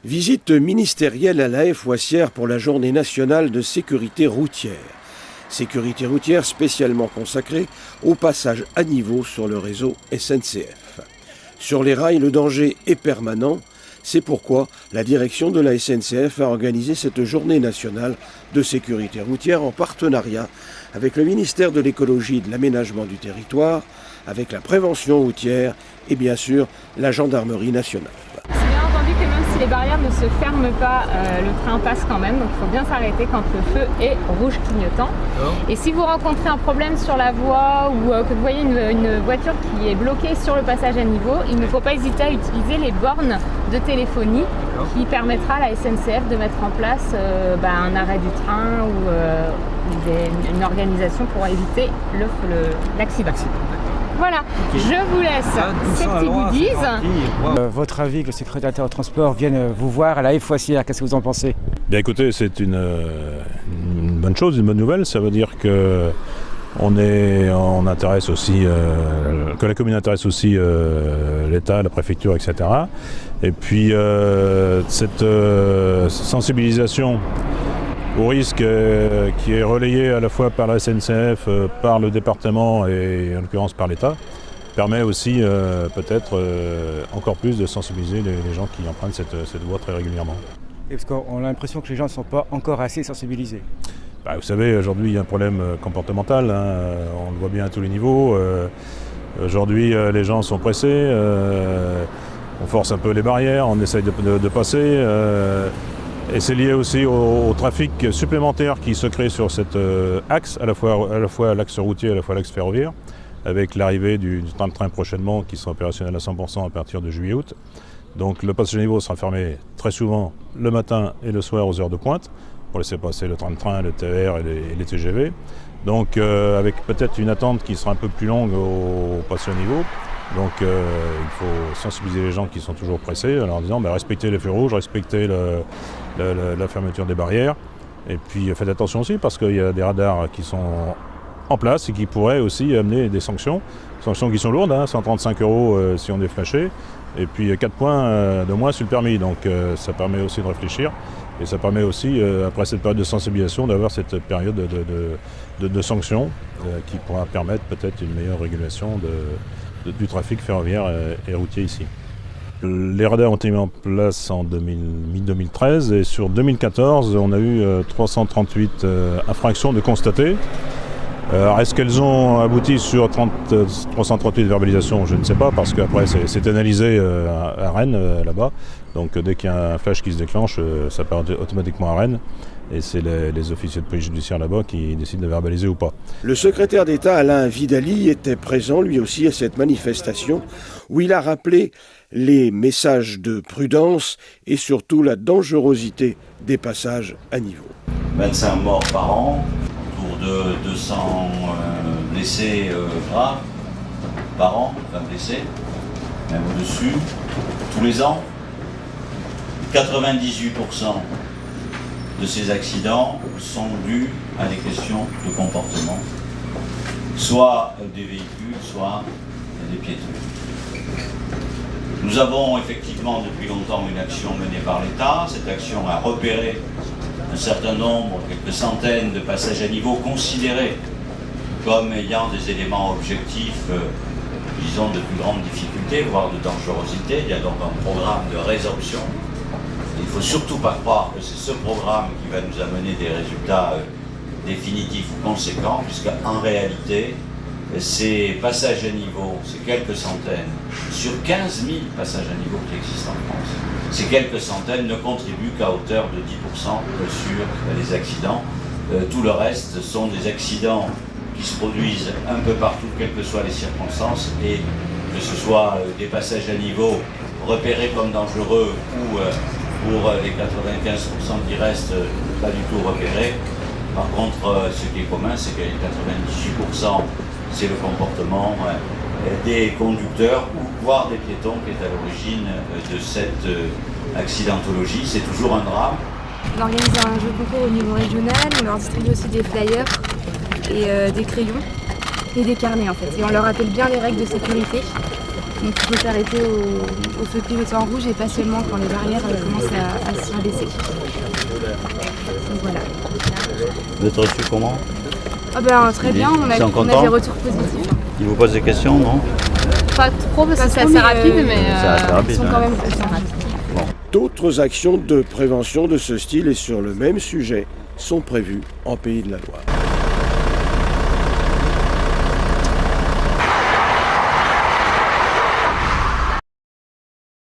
Visite ministérielle à la haie Foissière pour la journée nationale de sécurité routière. Sécurité routière spécialement consacrée au passage à niveau sur le réseau SNCF. Sur les rails, le danger est permanent. C'est pourquoi la direction de la SNCF a organisé cette journée nationale de sécurité routière en partenariat avec le ministère de l'écologie et de l'aménagement du territoire, avec la prévention routière et bien sûr la gendarmerie nationale. Les barrières ne se ferment pas, le train passe quand même, donc il faut bien s'arrêter quand le feu est rouge clignotant. Et si vous rencontrez un problème sur la voie ou que vous voyez une voiture qui est bloquée sur le passage à niveau, il ne faut pas hésiter à utiliser les bornes de téléphonie qui permettra à la SNCF de mettre en place un arrêt du train ou une organisation pour éviter l'accident. Voilà, je vous laisse ces petits goodies. Votre avis que le secrétaire d'État au transport vienne vous voir à la haie Foissière, qu'est-ce que vous en pensez? Bien écoutez, c'est une bonne chose, une bonne nouvelle. Ça veut dire que on intéresse aussi, que la commune intéresse aussi l'État, la préfecture, etc. Et puis cette sensibilisation au risque qui est relayé à la fois par la SNCF, par le département et en l'occurrence par l'État, permet aussi peut-être encore plus de sensibiliser les gens qui empruntent cette voie très régulièrement. Et parce qu'on a l'impression que les gens ne sont pas encore assez sensibilisés. Vous savez, aujourd'hui il y a un problème comportemental, on le voit bien à tous les niveaux. Aujourd'hui les gens sont pressés, on force un peu les barrières, on essaye de passer. Et c'est lié aussi au trafic supplémentaire qui se crée sur cet axe, à la fois l'axe routier et à la fois l'axe ferroviaire, avec l'arrivée du train prochainement qui sera opérationnel à 100% à partir de juillet-août. Donc le passage à niveau sera fermé très souvent le matin et le soir aux heures de pointe, pour laisser passer le train-train, le TER et les TGV. Donc avec peut-être une attente qui sera un peu plus longue au passage à niveau. Donc il faut sensibiliser les gens qui sont toujours pressés en leur disant respectez les feux rouges, respectez la fermeture des barrières. Et puis faites attention aussi parce qu'il y a des radars qui sont en place et qui pourraient aussi amener des sanctions qui sont lourdes, 135 € si on est flashé, et puis 4 points de moins sur le permis. Donc ça permet aussi de réfléchir et ça permet aussi, après cette période de sensibilisation, d'avoir cette période de sanctions qui pourra permettre peut-être une meilleure régulation du trafic ferroviaire et routier ici. Les radars ont été mis en place en mi-2013 et sur 2014, on a eu 338 infractions de constatées. Alors, est-ce qu'elles ont abouti sur 338 verbalisations? Je ne sais pas, parce qu'après c'est analysé à Rennes, là-bas. Donc dès qu'il y a un flash qui se déclenche, ça part automatiquement à Rennes. Et c'est les officiers de police judiciaire là-bas qui décident de verbaliser ou pas. Le secrétaire d'État Alain Vidali était présent lui aussi à cette manifestation où il a rappelé les messages de prudence et surtout la dangerosité des passages à niveau. 25 morts par an, autour de 200 blessés graves par an, enfin blessés, même au-dessus, tous les ans. 98% de ces accidents sont dus à des questions de comportement, soit des véhicules, soit des piétons. Nous avons effectivement depuis longtemps une action menée par l'État. Cette action a repéré un certain nombre, quelques centaines de passages à niveau considérés comme ayant des éléments objectifs, disons, de plus grande difficulté, voire de dangerosité. Il y a donc un programme de résorption. Il ne faut surtout pas croire que c'est ce programme qui va nous amener des résultats définitifs ou conséquents, puisqu'en réalité, ces passages à niveau, ces quelques centaines, sur 15 000 passages à niveau qui existent en France, ces quelques centaines ne contribuent qu'à hauteur de 10% sur les accidents. Tout le reste sont des accidents qui se produisent un peu partout, quelles que soient les circonstances, et que ce soit des passages à niveau repérés comme dangereux ou pour les 95% qui restent pas du tout repérés. Par contre, ce qui est commun, c'est que les 98%, c'est le comportement des conducteurs ou voire des piétons qui est à l'origine de cette accidentologie. C'est toujours un drame. On organise un jeu concours au niveau régional, on leur distribue aussi des flyers et des crayons. et des carnets en fait. Et on leur rappelle bien les règles de sécurité. Donc il faut s'arrêter au feu clignotant rouge et pas seulement quand les barrières commencent à se rabaisser. Donc voilà. Vous êtes reçu comment? Ah ben très bien, on a des retours positifs. Ils vous posent des questions, non? Pas trop parce que c'est assez rapide, mais ils sont quand même rapides. D'autres actions de prévention de ce style et sur le même sujet sont prévues en Pays de la Loire.